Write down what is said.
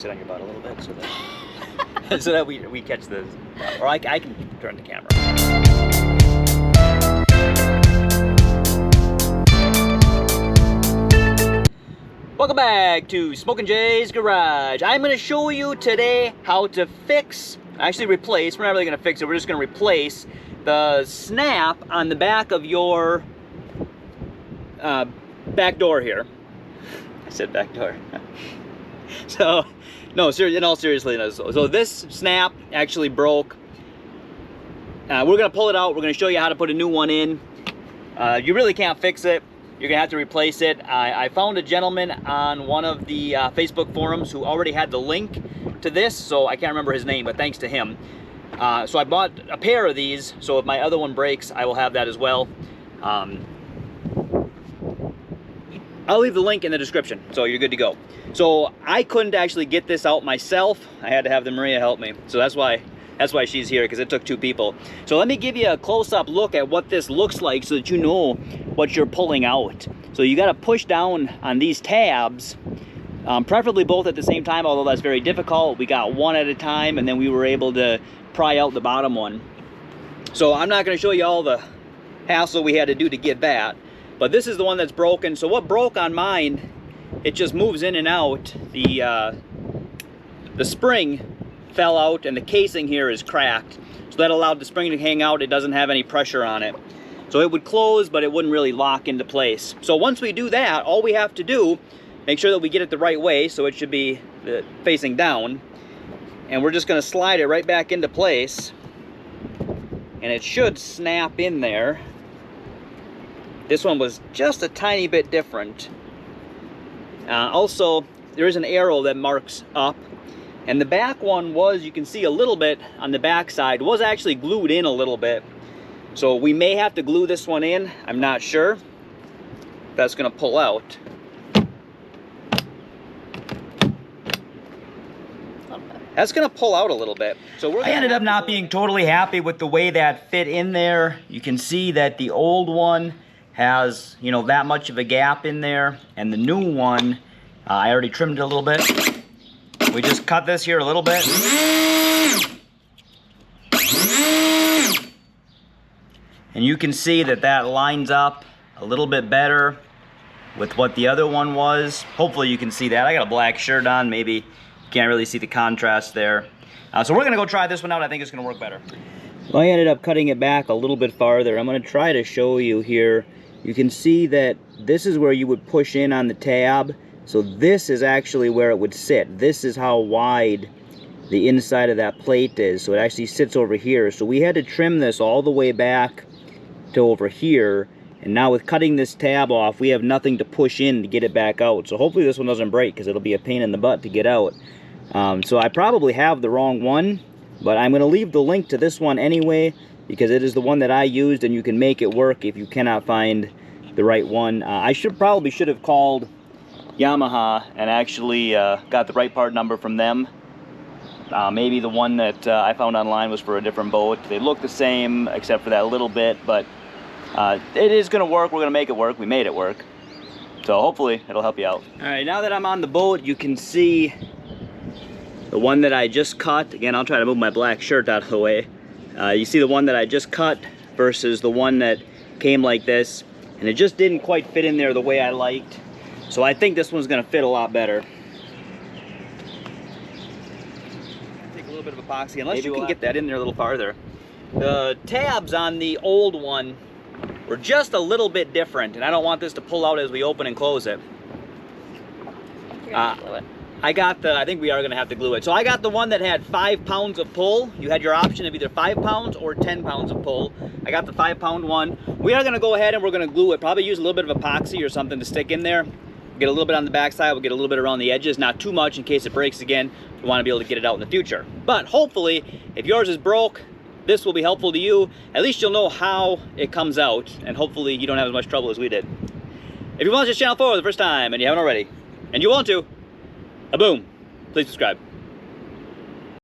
Sit on your butt a little bit so that so that we catch the, or I can turn the camera. Welcome back to Smok'n Jay's Garage. I'm going to show you today how to fix, actually replace, we're not really going to fix it, we're just going to replace the snap on the back of your back door here. I said back door. So, no, in all seriousness, so this snap actually broke. We're going to pull it out. We're going to show you how to put a new one in. You really can't fix it. You're going to have to replace it. I found a gentleman on one of the Facebook forums who already had the link to this, so I can't remember his name, but thanks to him. So I bought a pair of these, so if my other one breaks, I will have that as well. I'll leave the link in the description, so you're good to go. So I couldn't actually get this out myself. I had to have the Maria help me. So that's why she's here, because it took 2 people. So let me give you a close-up look at what this looks like so that you know what you're pulling out. So you got to push down on these tabs, preferably both at the same time, although that's very difficult. We got one at a time, and then we were able to pry out the bottom one. So I'm not going to show you all the hassle we had to do to get that. But this is the one that's broken. So what broke on mine, it just moves in and out. The spring fell out and the casing here is cracked. So that allowed the spring to hang out. It doesn't have any pressure on it. So it would close, but it wouldn't really lock into place. So once we do that, all we have to do, make sure that we get it the right way. So it should be facing down. And we're just gonna slide it right back into place. And it should snap in there. This one was just a tiny bit different. Also, there is an arrow that marks up. And the back one was, you can see a little bit on the back side, was actually glued in a little bit. So we may have to glue this one in. I'm not sure. That's gonna pull out. That's gonna pull out a little bit. So I ended up not being totally happy with the way that fit in there. You can see that the old one has, you know, that much of a gap in there, and the new one, I already trimmed it a little bit. We just cut this here a little bit. And you can see that that lines up a little bit better with what the other one was. Hopefully you can see that. I got a black shirt on, maybe you can't really see the contrast there. So we're gonna go try this one out. I think it's gonna work better. Well, I ended up cutting it back a little bit farther. I'm gonna try to show you here. You can see that this is where you would push in on the tab. So this is actually where it would sit. This is how wide the inside of that plate is. So it actually sits over here. So we had to trim this all the way back to over here. And now with cutting this tab off, we have nothing to push in to get it back out. So hopefully this one doesn't break, because it'll be a pain in the butt to get out. So I probably have the wrong one, but I'm going to leave the link to this one anyway, because it is the one that I used, and you can make it work if you cannot find the right one. I probably should have called Yamaha and actually got the right part number from them. Maybe the one that I found online was for a different boat. They look the same except for that little bit, but it is going to work. We're going to make it work. We made it work. So hopefully it'll help you out. All right, now that I'm on the boat, you can see the one that I just cut. Again, I'll try to move my black shirt out of the way. You see the one that I just cut versus the one that came like this, and it just didn't quite fit in there the way I liked. So I think this one's gonna fit a lot better. Take a little bit of epoxy, unless you can get that in there a little farther. The tabs on the old one were just a little bit different, and I don't want this to pull out as we open and close it. You're gonna glue it. I think we are gonna have to glue it. So I got the one that had 5 pounds of pull. You had your option of either 5 pounds or 10 pounds of pull. I got the 5 pound one. We are gonna go ahead and we're gonna glue it. Probably use a little bit of epoxy or something to stick in there. Get a little bit on the back side, we'll get a little bit around the edges, not too much in case it breaks again. We wanna be able to get it out in the future. But hopefully, if yours is broke, this will be helpful to you. At least you'll know how it comes out, and hopefully you don't have as much trouble as we did. If you watch this channel for the first time and you haven't already, and you want to, boom, please subscribe.